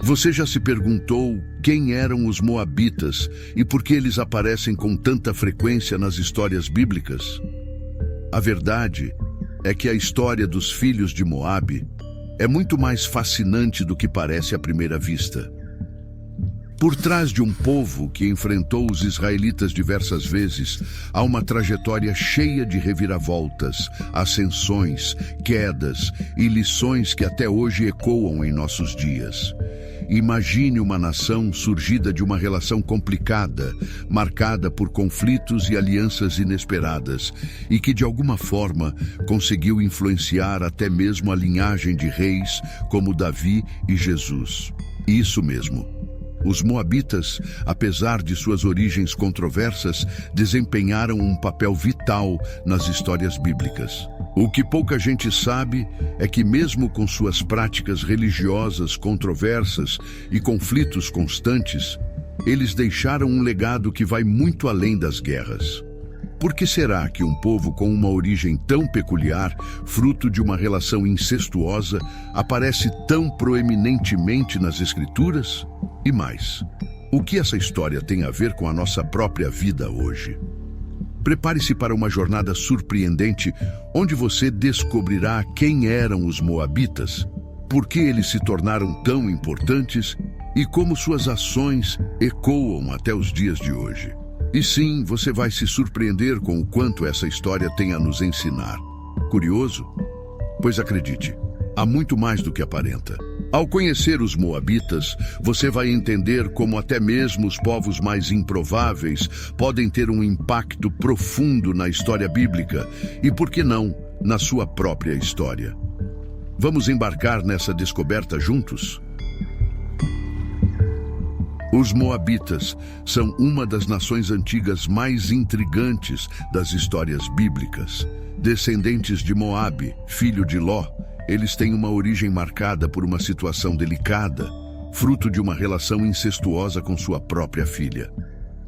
Você já se perguntou quem eram os Moabitas e por que eles aparecem com tanta frequência nas histórias bíblicas? A verdade é que a história dos filhos de Moabe é muito mais fascinante do que parece à primeira vista. Por trás de um povo que enfrentou os israelitas diversas vezes, há uma trajetória cheia de reviravoltas, ascensões, quedas e lições que até hoje ecoam em nossos dias. Imagine uma nação surgida de uma relação complicada, marcada por conflitos e alianças inesperadas, e que de alguma forma conseguiu influenciar até mesmo a linhagem de reis como Davi e Jesus. Isso mesmo. Os Moabitas, apesar de suas origens controversas, desempenharam um papel vital nas histórias bíblicas. O que pouca gente sabe é que, mesmo com suas práticas religiosas controversas e conflitos constantes, eles deixaram um legado que vai muito além das guerras. Por que será que um povo com uma origem tão peculiar, fruto de uma relação incestuosa, aparece tão proeminentemente nas Escrituras? E mais, o que essa história tem a ver com a nossa própria vida hoje? Prepare-se para uma jornada surpreendente, onde você descobrirá quem eram os Moabitas, por que eles se tornaram tão importantes e como suas ações ecoam até os dias de hoje. E sim, você vai se surpreender com o quanto essa história tem a nos ensinar. Curioso? Pois acredite, há muito mais do que aparenta. Ao conhecer os Moabitas, você vai entender como até mesmo os povos mais improváveis podem ter um impacto profundo na história bíblica e, por que não, na sua própria história. Vamos embarcar nessa descoberta juntos? Os Moabitas são uma das nações antigas mais intrigantes das histórias bíblicas. Descendentes de Moabe, filho de Ló, eles têm uma origem marcada por uma situação delicada, fruto de uma relação incestuosa com sua própria filha.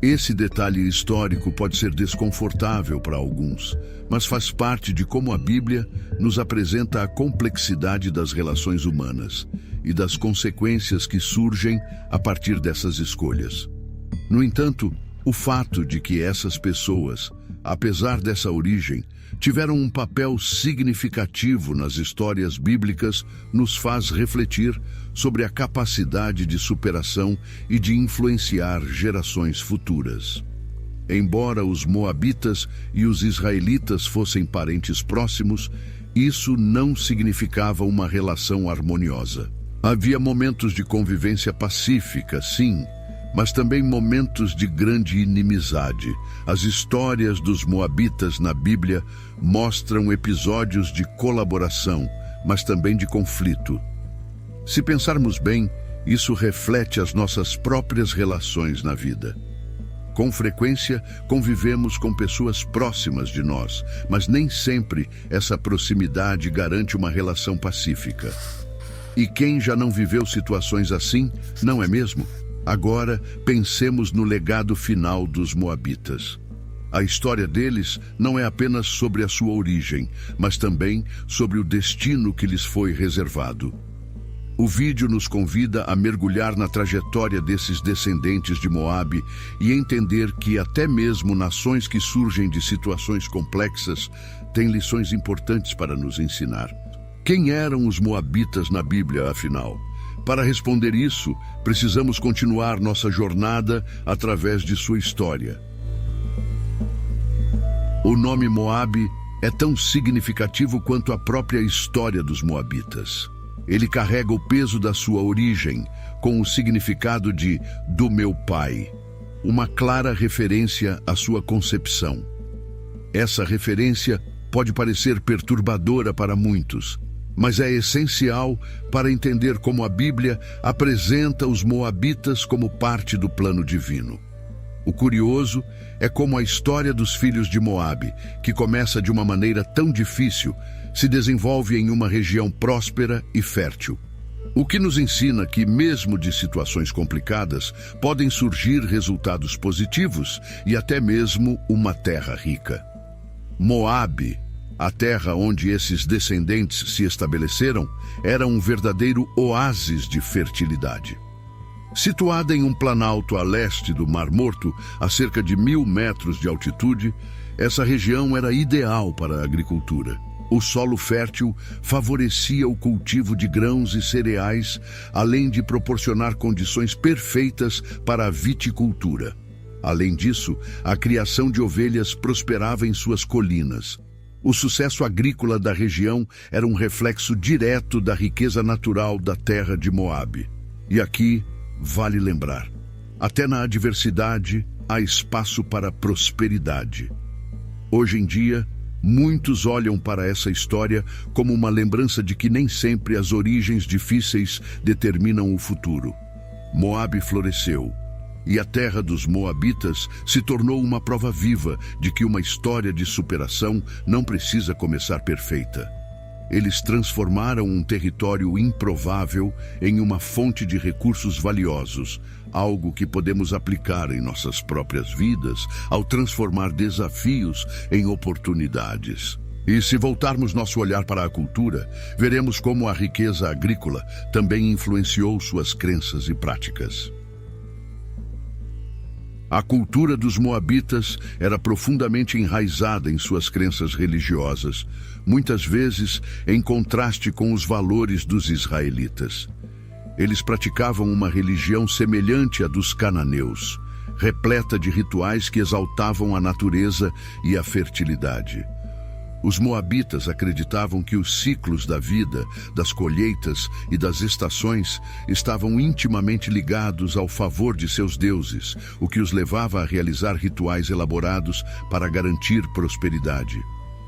Esse detalhe histórico pode ser desconfortável para alguns, mas faz parte de como a Bíblia nos apresenta a complexidade das relações humanas e das consequências que surgem a partir dessas escolhas. No entanto, o fato de que essas pessoas, apesar dessa origem, tiveram um papel significativo nas histórias bíblicas nos faz refletir sobre a capacidade de superação e de influenciar gerações futuras. Embora os Moabitas e os israelitas fossem parentes próximos, isso não significava uma relação harmoniosa. Havia momentos de convivência pacífica, sim, mas também momentos de grande inimizade. As histórias dos Moabitas na Bíblia mostram episódios de colaboração, mas também de conflito. Se pensarmos bem, isso reflete as nossas próprias relações na vida. Com frequência, convivemos com pessoas próximas de nós, mas nem sempre essa proximidade garante uma relação pacífica. E quem já não viveu situações assim, não é mesmo? Agora, pensemos no legado final dos Moabitas. A história deles não é apenas sobre a sua origem, mas também sobre o destino que lhes foi reservado. O vídeo nos convida a mergulhar na trajetória desses descendentes de Moabe e entender que até mesmo nações que surgem de situações complexas têm lições importantes para nos ensinar. Quem eram os Moabitas na Bíblia, afinal? Para responder isso, precisamos continuar nossa jornada através de sua história. O nome Moabe é tão significativo quanto a própria história dos Moabitas. Ele carrega o peso da sua origem, com o significado de "do meu pai", uma clara referência à sua concepção. Essa referência pode parecer perturbadora para muitos, mas é essencial para entender como a Bíblia apresenta os Moabitas como parte do plano divino. O curioso é como a história dos filhos de Moabe, que começa de uma maneira tão difícil, se desenvolve em uma região próspera e fértil. O que nos ensina que, mesmo de situações complicadas, podem surgir resultados positivos e até mesmo uma terra rica. Moabe A terra onde esses descendentes se estabeleceram era um verdadeiro oásis de fertilidade. Situada em um planalto a leste do Mar Morto, a cerca de 1.000 metros de altitude, essa região era ideal para a agricultura. O solo fértil favorecia o cultivo de grãos e cereais, além de proporcionar condições perfeitas para a viticultura. Além disso, a criação de ovelhas prosperava em suas colinas. O sucesso agrícola da região era um reflexo direto da riqueza natural da terra de Moabe. E aqui, vale lembrar, até na adversidade há espaço para prosperidade. Hoje em dia, muitos olham para essa história como uma lembrança de que nem sempre as origens difíceis determinam o futuro. Moabe floresceu, e a terra dos Moabitas se tornou uma prova viva de que uma história de superação não precisa começar perfeita. Eles transformaram um território improvável em uma fonte de recursos valiosos, algo que podemos aplicar em nossas próprias vidas ao transformar desafios em oportunidades. E se voltarmos nosso olhar para a cultura, veremos como a riqueza agrícola também influenciou suas crenças e práticas. A cultura dos Moabitas era profundamente enraizada em suas crenças religiosas, muitas vezes em contraste com os valores dos israelitas. Eles praticavam uma religião semelhante à dos cananeus, repleta de rituais que exaltavam a natureza e a fertilidade. Os moabitas acreditavam que os ciclos da vida, das colheitas e das estações estavam intimamente ligados ao favor de seus deuses, o que os levava a realizar rituais elaborados para garantir prosperidade.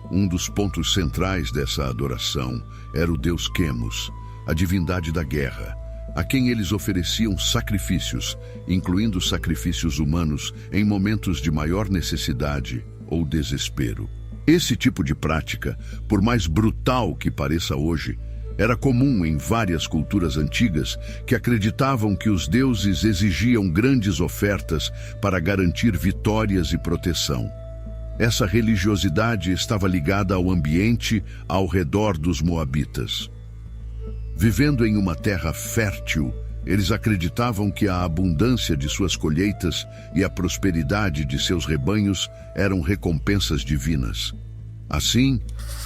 Um dos pontos centrais dessa adoração era o deus Quemos, a divindade da guerra, a quem eles ofereciam sacrifícios, incluindo sacrifícios humanos em momentos de maior necessidade ou desespero. Esse tipo de prática, por mais brutal que pareça hoje, era comum em várias culturas antigas que acreditavam que os deuses exigiam grandes ofertas para garantir vitórias e proteção. Essa religiosidade estava ligada ao ambiente ao redor dos moabitas. Vivendo em uma terra fértil, eles acreditavam que a abundância de suas colheitas e a prosperidade de seus rebanhos eram recompensas divinas. Assim,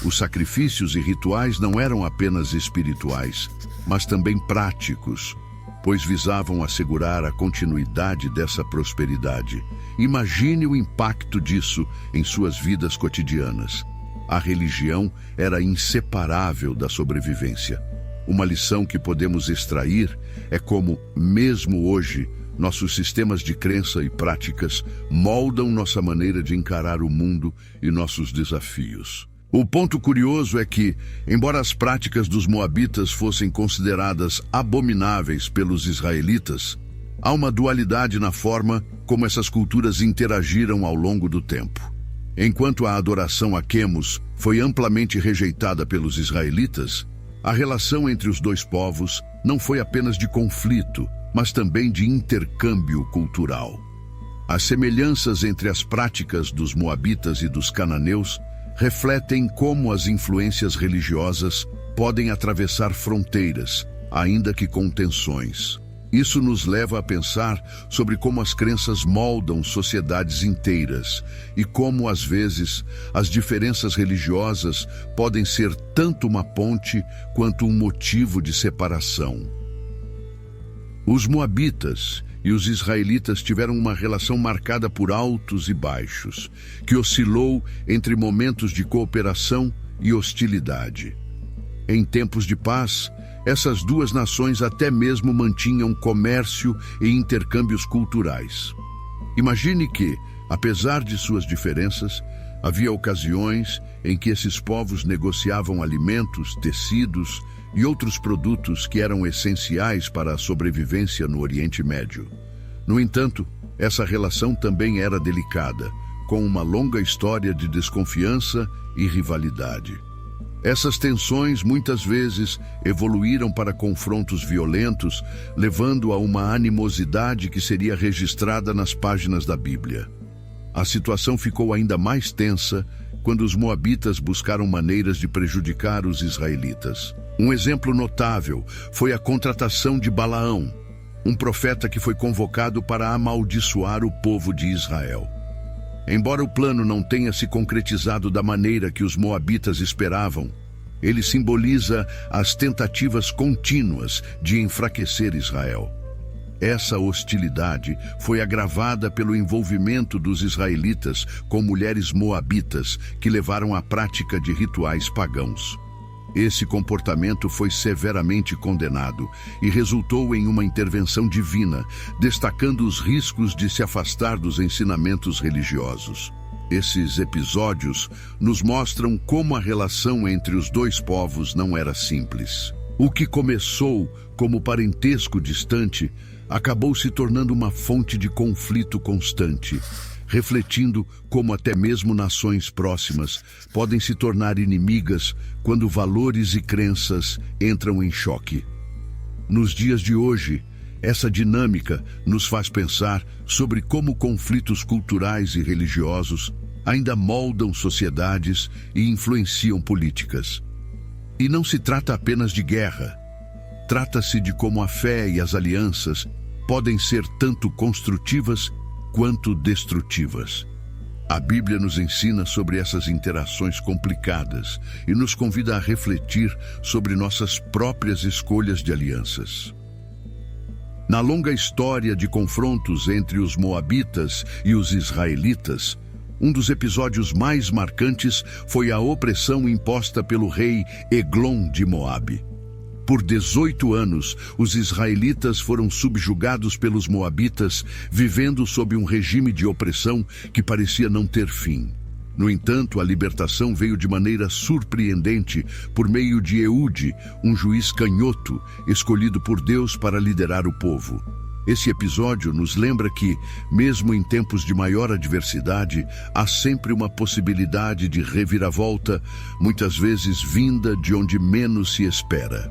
os sacrifícios e rituais não eram apenas espirituais, mas também práticos, pois visavam assegurar a continuidade dessa prosperidade. Imagine o impacto disso em suas vidas cotidianas. A religião era inseparável da sobrevivência. Uma lição que podemos extrair é como, mesmo hoje, nossos sistemas de crença e práticas moldam nossa maneira de encarar o mundo e nossos desafios. O ponto curioso é que, embora as práticas dos moabitas fossem consideradas abomináveis pelos israelitas, há uma dualidade na forma como essas culturas interagiram ao longo do tempo. Enquanto a adoração a Quemos foi amplamente rejeitada pelos israelitas, a relação entre os dois povos não foi apenas de conflito, mas também de intercâmbio cultural. As semelhanças entre as práticas dos moabitas e dos cananeus refletem como as influências religiosas podem atravessar fronteiras, ainda que com tensões. Isso nos leva a pensar sobre como as crenças moldam sociedades inteiras e como, às vezes, as diferenças religiosas podem ser tanto uma ponte quanto um motivo de separação. Os moabitas e os israelitas tiveram uma relação marcada por altos e baixos, que oscilou entre momentos de cooperação e hostilidade. Em tempos de paz, essas duas nações até mesmo mantinham comércio e intercâmbios culturais. Imagine que, apesar de suas diferenças, havia ocasiões em que esses povos negociavam alimentos, tecidos e outros produtos que eram essenciais para a sobrevivência no Oriente Médio. No entanto, essa relação também era delicada, com uma longa história de desconfiança e rivalidade. Essas tensões muitas vezes evoluíram para confrontos violentos, levando a uma animosidade que seria registrada nas páginas da Bíblia. A situação ficou ainda mais tensa quando os moabitas buscaram maneiras de prejudicar os israelitas. Um exemplo notável foi a contratação de Balaão, um profeta que foi convocado para amaldiçoar o povo de Israel. Embora o plano não tenha se concretizado da maneira que os moabitas esperavam, ele simboliza as tentativas contínuas de enfraquecer Israel. Essa hostilidade foi agravada pelo envolvimento dos israelitas com mulheres moabitas que levaram à prática de rituais pagãos. Esse comportamento foi severamente condenado e resultou em uma intervenção divina, destacando os riscos de se afastar dos ensinamentos religiosos. Esses episódios nos mostram como a relação entre os dois povos não era simples. O que começou como parentesco distante acabou se tornando uma fonte de conflito constante, refletindo como até mesmo nações próximas podem se tornar inimigas quando valores e crenças entram em choque. Nos dias de hoje, essa dinâmica nos faz pensar sobre como conflitos culturais e religiosos ainda moldam sociedades e influenciam políticas. E não se trata apenas de guerra. Trata-se de como a fé e as alianças podem ser tanto construtivas quanto destrutivas. A Bíblia nos ensina sobre essas interações complicadas e nos convida a refletir sobre nossas próprias escolhas de alianças. Na longa história de confrontos entre os moabitas e os israelitas, um dos episódios mais marcantes foi a opressão imposta pelo rei Eglon de Moabe. Por 18 anos, os israelitas foram subjugados pelos moabitas, vivendo sob um regime de opressão que parecia não ter fim. No entanto, a libertação veio de maneira surpreendente por meio de Eude, um juiz canhoto, escolhido por Deus para liderar o povo. Esse episódio nos lembra que, mesmo em tempos de maior adversidade, há sempre uma possibilidade de reviravolta, muitas vezes vinda de onde menos se espera.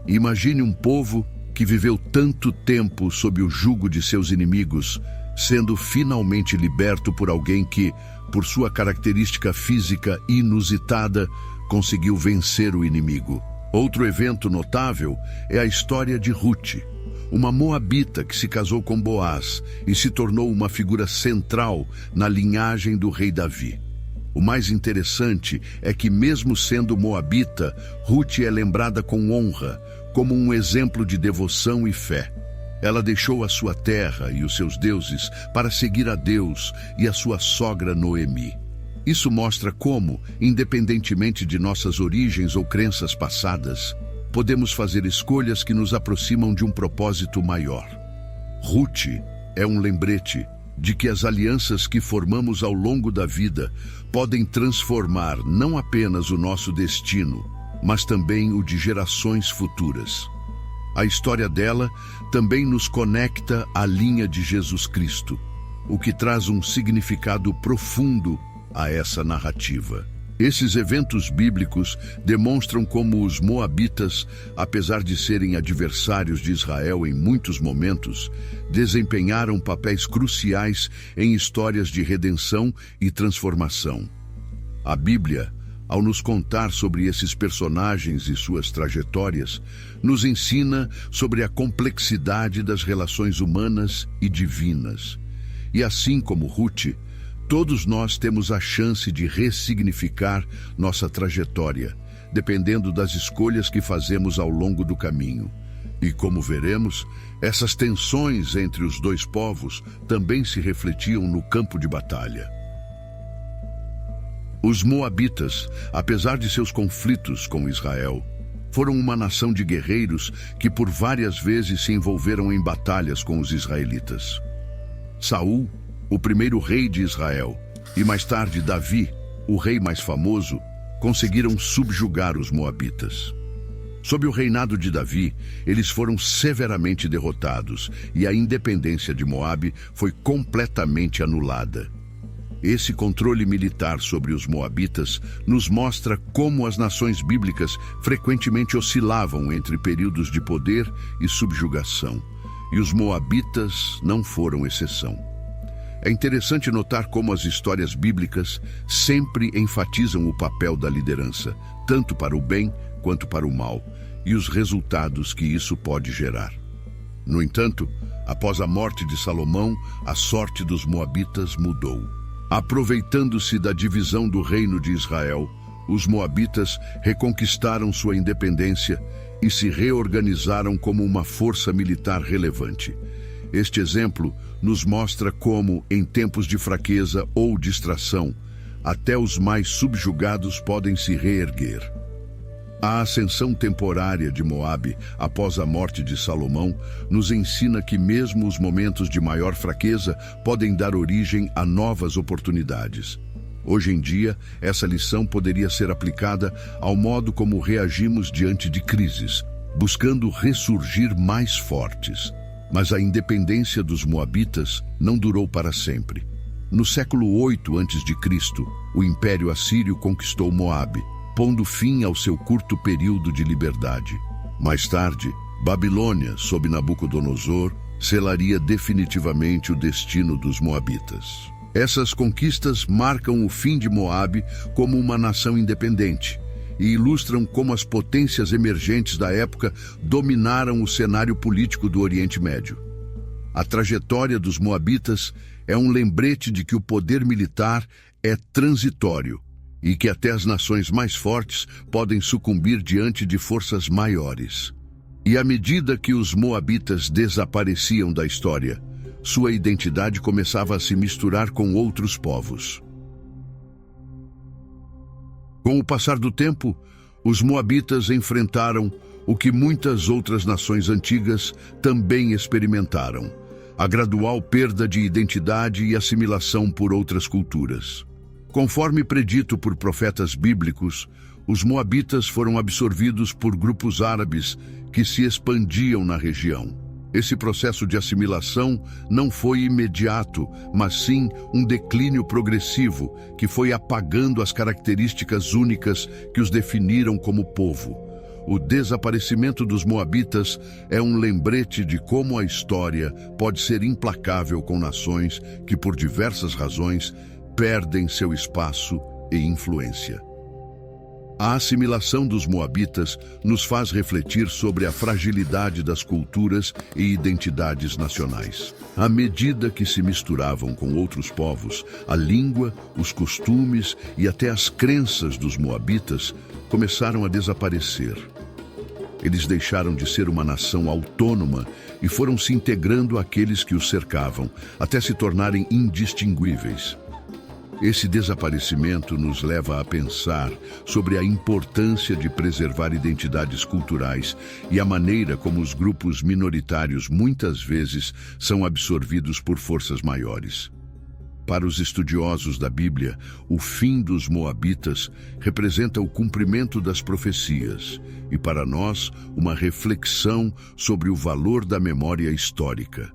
Imagine um povo que viveu tanto tempo sob o jugo de seus inimigos, sendo finalmente liberto por alguém que, por sua característica física inusitada, conseguiu vencer o inimigo. Outro evento notável é a história de Ruth, uma moabita que se casou com Boaz e se tornou uma figura central na linhagem do rei Davi. O mais interessante é que, mesmo sendo moabita, Ruth é lembrada com honra, como um exemplo de devoção e fé. Ela deixou a sua terra e os seus deuses para seguir a Deus e a sua sogra Noemi. Isso mostra como, independentemente de nossas origens ou crenças passadas, podemos fazer escolhas que nos aproximam de um propósito maior. Ruth é um lembrete de que as alianças que formamos ao longo da vida podem transformar não apenas o nosso destino, mas também o de gerações futuras. A história dela também nos conecta à linha de Jesus Cristo, o que traz um significado profundo a essa narrativa. Esses eventos bíblicos demonstram como os moabitas, apesar de serem adversários de Israel em muitos momentos, desempenharam papéis cruciais em histórias de redenção e transformação. A Bíblia, ao nos contar sobre esses personagens e suas trajetórias, nos ensina sobre a complexidade das relações humanas e divinas. E assim como Ruth, todos nós temos a chance de ressignificar nossa trajetória, dependendo das escolhas que fazemos ao longo do caminho. E como veremos, essas tensões entre os dois povos também se refletiam no campo de batalha. Os moabitas, apesar de seus conflitos com Israel, foram uma nação de guerreiros que por várias vezes se envolveram em batalhas com os israelitas. Saul, o primeiro rei de Israel, e mais tarde Davi, o rei mais famoso, conseguiram subjugar os moabitas. Sob o reinado de Davi, eles foram severamente derrotados e a independência de Moabe foi completamente anulada. Esse controle militar sobre os moabitas nos mostra como as nações bíblicas frequentemente oscilavam entre períodos de poder e subjugação, e os moabitas não foram exceção. É interessante notar como as histórias bíblicas sempre enfatizam o papel da liderança, tanto para o bem quanto para o mal, e os resultados que isso pode gerar. No entanto, após a morte de Salomão, a sorte dos moabitas mudou. Aproveitando-se da divisão do reino de Israel, os moabitas reconquistaram sua independência e se reorganizaram como uma força militar relevante. Este exemplo nos mostra como, em tempos de fraqueza ou distração, até os mais subjugados podem se reerguer. A ascensão temporária de Moabe após a morte de Salomão nos ensina que mesmo os momentos de maior fraqueza podem dar origem a novas oportunidades. Hoje em dia, essa lição poderia ser aplicada ao modo como reagimos diante de crises, buscando ressurgir mais fortes. Mas a independência dos moabitas não durou para sempre. No século 8 a.C., o Império Assírio conquistou Moabe, pondo fim ao seu curto período de liberdade. Mais tarde, Babilônia, sob Nabucodonosor, selaria definitivamente o destino dos moabitas. Essas conquistas marcam o fim de Moabe como uma nação independente e ilustram como as potências emergentes da época dominaram o cenário político do Oriente Médio. A trajetória dos moabitas é um lembrete de que o poder militar é transitório e que até as nações mais fortes podem sucumbir diante de forças maiores. E à medida que os moabitas desapareciam da história, sua identidade começava a se misturar com outros povos. Com o passar do tempo, os moabitas enfrentaram o que muitas outras nações antigas também experimentaram: a gradual perda de identidade e assimilação por outras culturas. Conforme predito por profetas bíblicos, os moabitas foram absorvidos por grupos árabes que se expandiam na região. Esse processo de assimilação não foi imediato, mas sim um declínio progressivo que foi apagando as características únicas que os definiram como povo. O desaparecimento dos moabitas é um lembrete de como a história pode ser implacável com nações que, por diversas razões, perdem seu espaço e influência. A assimilação dos moabitas nos faz refletir sobre a fragilidade das culturas e identidades nacionais. À medida que se misturavam com outros povos, a língua, os costumes e até as crenças dos moabitas começaram a desaparecer. Eles deixaram de ser uma nação autônoma e foram se integrando àqueles que os cercavam, até se tornarem indistinguíveis. Esse desaparecimento nos leva a pensar sobre a importância de preservar identidades culturais e a maneira como os grupos minoritários muitas vezes são absorvidos por forças maiores. Para os estudiosos da Bíblia, o fim dos moabitas representa o cumprimento das profecias e, para nós, uma reflexão sobre o valor da memória histórica.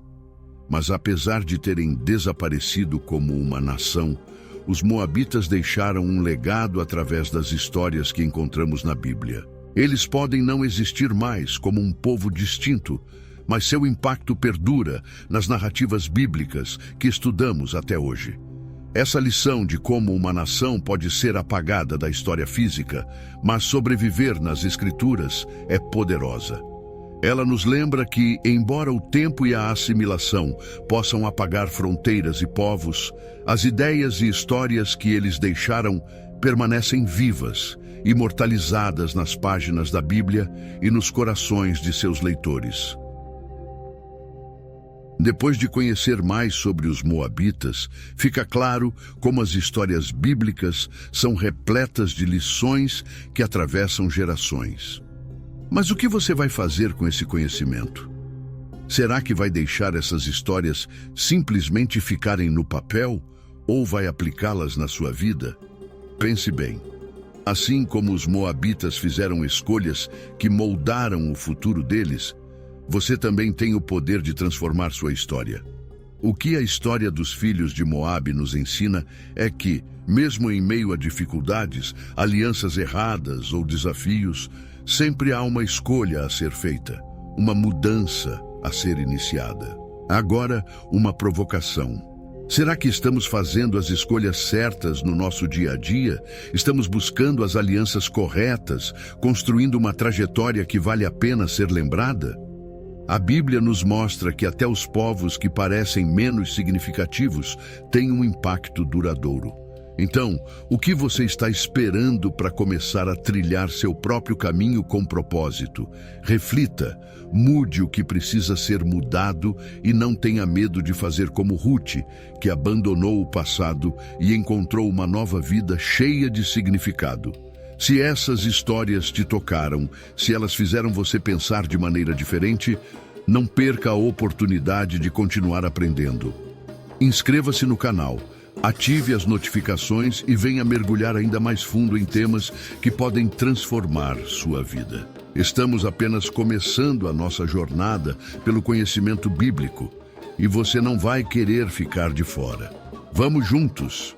Mas apesar de terem desaparecido como uma nação, os moabitas deixaram um legado através das histórias que encontramos na Bíblia. Eles podem não existir mais como um povo distinto, mas seu impacto perdura nas narrativas bíblicas que estudamos até hoje. Essa lição de como uma nação pode ser apagada da história física, mas sobreviver nas Escrituras, é poderosa. Ela nos lembra que, embora o tempo e a assimilação possam apagar fronteiras e povos, as ideias e histórias que eles deixaram permanecem vivas, imortalizadas nas páginas da Bíblia e nos corações de seus leitores. Depois de conhecer mais sobre os moabitas, fica claro como as histórias bíblicas são repletas de lições que atravessam gerações. Mas o que você vai fazer com esse conhecimento? Será que vai deixar essas histórias simplesmente ficarem no papel ou vai aplicá-las na sua vida? Pense bem. Assim como os moabitas fizeram escolhas que moldaram o futuro deles, você também tem o poder de transformar sua história. O que a história dos filhos de Moabe nos ensina é que, mesmo em meio a dificuldades, alianças erradas ou desafios, sempre há uma escolha a ser feita, uma mudança a ser iniciada. Agora, uma provocação. Será que estamos fazendo as escolhas certas no nosso dia a dia? Estamos buscando as alianças corretas, construindo uma trajetória que vale a pena ser lembrada? A Bíblia nos mostra que até os povos que parecem menos significativos têm um impacto duradouro. Então, o que você está esperando para começar a trilhar seu próprio caminho com propósito? Reflita, mude o que precisa ser mudado e não tenha medo de fazer como Ruth, que abandonou o passado e encontrou uma nova vida cheia de significado. Se essas histórias te tocaram, se elas fizeram você pensar de maneira diferente, não perca a oportunidade de continuar aprendendo. Inscreva-se no canal. Ative as notificações e venha mergulhar ainda mais fundo em temas que podem transformar sua vida. Estamos apenas começando a nossa jornada pelo conhecimento bíblico e você não vai querer ficar de fora. Vamos juntos!